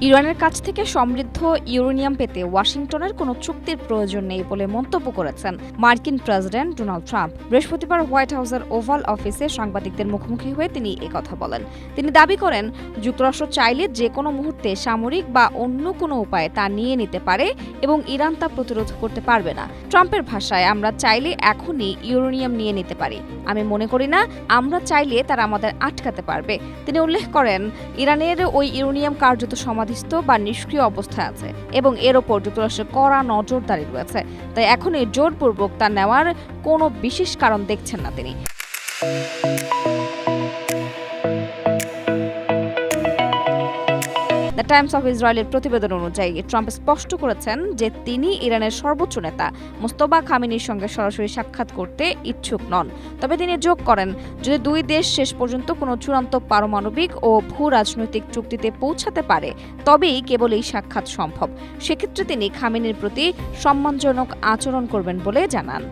ইরানের কাছ থেকে সমৃদ্ধ ইউরেনিয়াম পেতে ওয়াশিংটনের কোনো চুক্তির প্রয়োজন নেই বলে মন্তব্য করেছেন মার্কিন প্রেসিডেন্ট ডোনাল্ড ট্রাম্প। বৃহস্পতিবার হোয়াইট হাউসের ওভাল অফিসে সাংবাদিকদের মুখোমুখি হয়ে তিনি একথা বলেন। তিনি দাবি করেন, যুক্তরাষ্ট্র চাইলে যে কোনো মুহূর্তে সামরিক বা অন্য কোনো উপায়ে তা নিয়ে নিতে পারে এবং ইরান তা প্রতিরোধ করতে পারবে না। ট্রাম্পের ভাষায়, আমরা চাইলে এখনই ইউরেনিয়াম নিয়ে নিতে পারি। আমি মনে করি না আমরা চাইলে তারা আমাদের আটকাতে পারবে। তিনি উল্লেখ করেন, ইরানের ওই ইউরেনিয়াম কার্যত সমাধিস্থ বা নিষ্ক্রিয় অবস্থায় আছে এবং এর ওপর যুক্তরাষ্ট্রের কড়া নজরদারি রয়েছে। তাই এখনই জোরপূর্বক তা নেওয়ার কোনো বিশেষ কারণ দেখছেন না তিনি। দ্য টাইমস অফ ইসরায়েলের প্রতিবেদন অনুযায়ী ট্রাম্প স্পষ্ট করেছেন যে তিনি ইরানের সর্বোচ্চ নেতা মোস্তফা খামেনির সঙ্গে সরাসরি সাক্ষাৎ করতে ইচ্ছুক নন। তবে তিনি যোগ করেন, যদি দুই দেশ শেষ পর্যন্ত কোনো চূড়ান্ত পারমাণবিক ও ভূ রাজনৈতিক চুক্তিতে পৌঁছাতে পারে তবেই কেবল এই সাক্ষাৎ সম্ভব। সেক্ষেত্রে তিনি খামেনির প্রতি সম্মানজনক আচরণ করবেন বলে জানান।